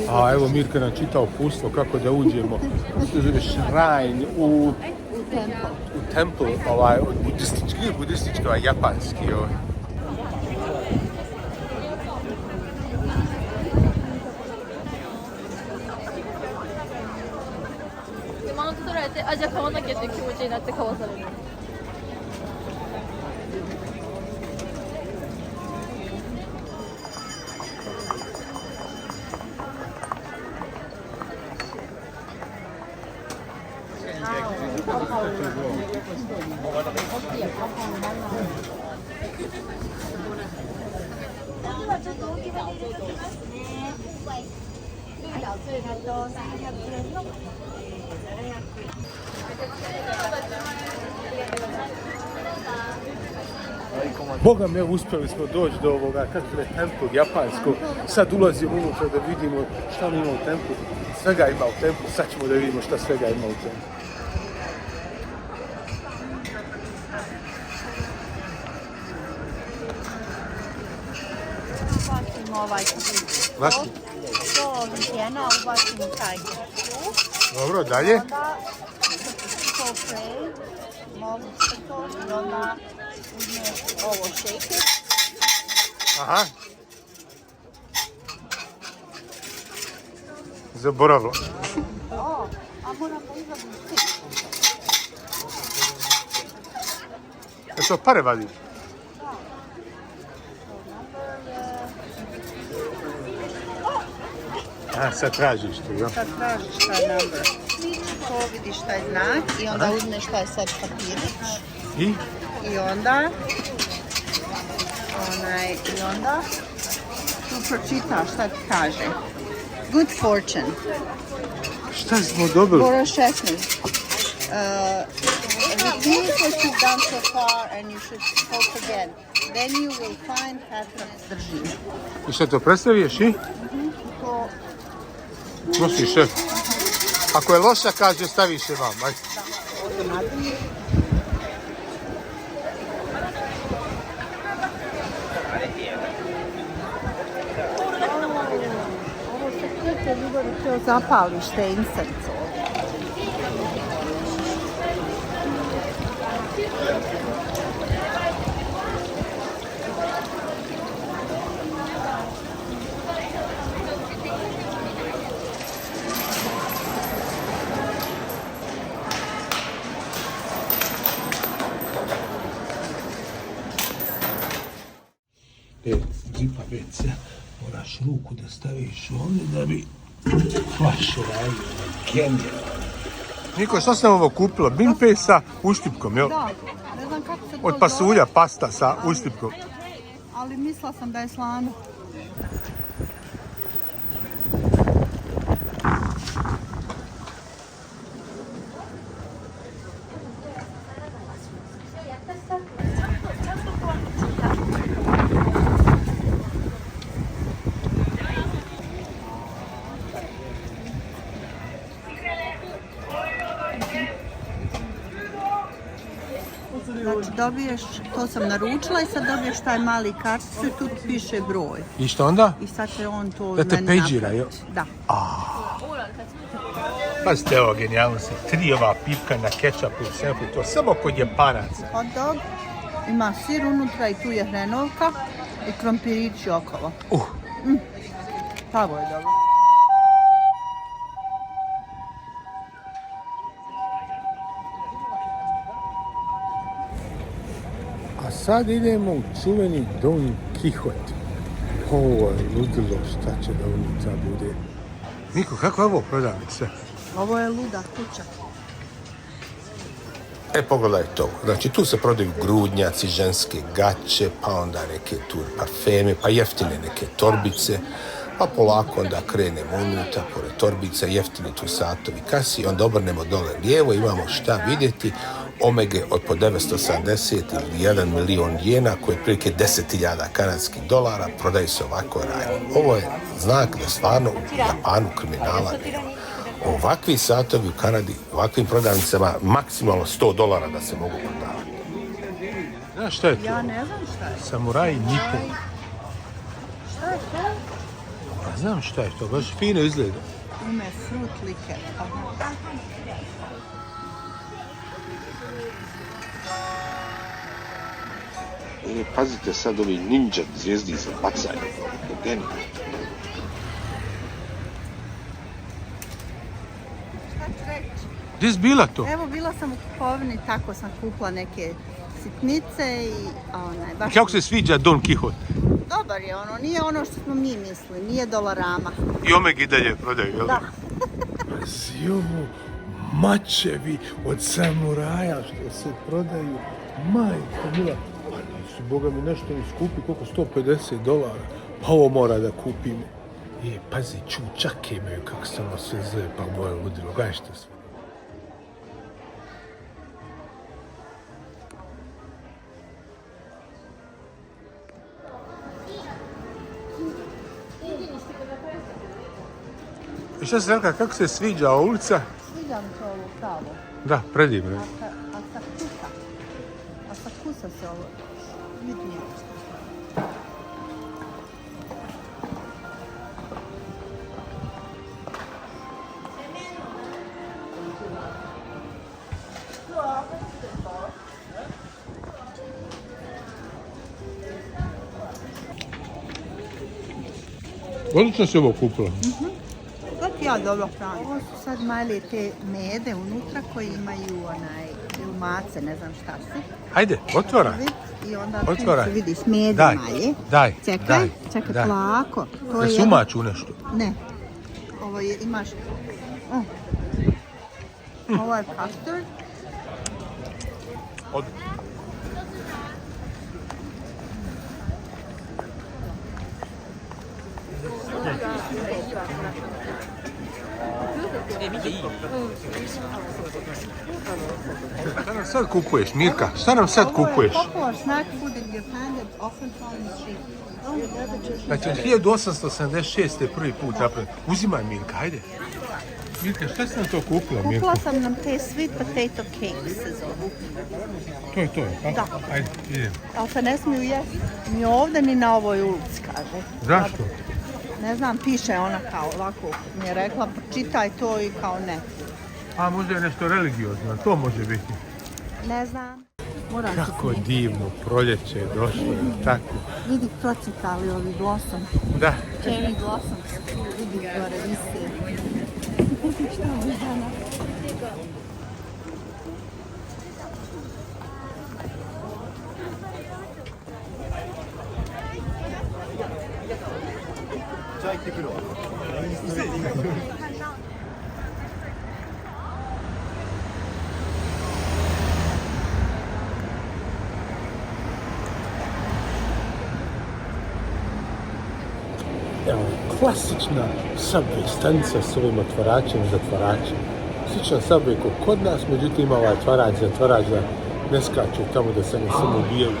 A evo Mirka nam čita uputstvo kako da uđemo u shrine u temple, budistički, japanski. Boga me, uspjeli smo doći do ovoga, kako je templu japanskog. Sad ulazimo unutra da vidimo šta ima u templu. Svega ima u templu, sad ćemo da vidimo šta svega ima u templu. Vaši? To njena ubacimo taj. Dobro, dalje? Onda to prej, mogu se to i onda uzmeš ovo shaker. Aha. Zaboravila. A moramo izvaditi stik. E to pare vadi? A, sad tražiš to, jo? Sad tražiš taj number. To vidiš taj znak i onda uzmeš taj sad papirić. I onda tu pročitaš šta ti kaže. Good fortune. Šta smo dobili? Broj 16. Repeat what you've done so far and you should hope again. Then you will find happiness. Drži. I šta to predstaviš i? To Nosi šef. Ako je loša, kaže, staviš je vam. Ajde. Ovo se kuće ljubavi to zapališ te incense. Zipa WC, moraš ruku da staviš ovdje da bi flash radio. Genijalno. Niko, što sam ovo kupila? Binpej sa uštipkom, jel? Da, ne znam kako se to Od pasulja pasta sa uštipkom. ali mislila sam da je slano. Znači dobiješ, to sam naručila i sad dobiješ taj mali karticu i tu piše broj. I što onda? I sad će on to Da te meni pagira, napraviti. jel? Da. Pazite ovo, genijalno se. 3 ova pipka na kečapu i sefu, to samo kod Japanaca. Hot dog, ima sir unutra i tu je hrenovka i krompirići okolo. Pravo je dobro. A sad idemo u čuveni Don Quixote. Ovo je ludilo šta će da unutra bude. Niko, kako je ovo prodavnice? Ovo je luda kuća. E, pogledaj to. Znači, tu se prodaju grudnjaci, ženske gaće, pa onda neke tu parfeme, pa jeftine neke torbice, pa polako onda krenemo unutra, pored torbica, jeftini tu satovi kasi, onda obrnemo dole lijevo, imamo šta vidjeti, omege od po 970 ili 1 milion jena, koje je prilike 10.000 kanadskih dolara, prodaju se ovako rajno. Ovo je znak da stvarno u Japanu kriminala nema. Ovakvi satovi u Kanadi, ovakvim prodavnicama, maksimalno $100 da se mogu prodavati. Znaš šta je to? Ja ne znam šta je. Samuraj Nippon. Šta je to? Znam šta je to, baš fino izgleda. Ime Fruit Liker. Pazite sad ovi ninja zvijezdi za bacanje. Geni. Gdje si bila to? Evo, bila sam u kupovini, tako sam kupila neke sitnice i baš... Kako se sviđa Don Quixote? Dobar je ono, nije ono što smo mi mislili, nije dolarama. I Omegi dalje prodaju, jel? Da. Pazi ovo, mačevi od samuraja što se prodaju. Majko mila, pa nisu, boga mi, nešto mi skupi, koliko, $150. Pa ovo mora da kupimo. Pazi, čučake imaju, kako se ono sve zove, pa moje ludilo, gledaj što sve. I šta se rekla, kako se sviđa ulica? Sviđa mi se ovo pravo. Da, predivno. Asakusa se ovo vidi. Odlično se ovo kupila. Sad ja dobro hranim. Ovo su sad male te mede unutra koji imaju ilmace, ne znam šta su. Ajde, otvoraj. I onda Otvoraj. tu se vidiš mede Daj, malje. daj, Čekaj, daj. polako. To Da je sumač u nešto. Ne. Ovo je, imaš... Ovo je custard. Šta nam sad kupuješ, Mirka? Šta nam sad kupuješ? Ovo je popular snack food in Japan that often found in the street. Znači, 1876. je prvi put napravljen. Uzimaj, Mirka, ajde. Mirka, šta si nam to kupila, Mirka? Kupila sam nam te sweet potato cakes se zovu. To je to, a? Da. Ajde, idem. Ali se ne smiju jesti ni ovdje ni na ovoj ulici, kaže. Zašto? Ne znam, piše ona kao ovako, mi je rekla, čitaj to i kao ne. A možda je nešto religiozno, to može biti. Ne znam. Moram Kako divno proljeće je došlo, tako. Vidi, procitali ovi blossom. Da. Cherry blossom. Vidi, gore visi. Šta je žena? Evo, klasična Subway stanica s ovim otvaračem i zatvaračem. Sličan Subway kao kod nas, međutim ima ovaj zatvarač da ne skaču tamo da se ne samo ubijaju.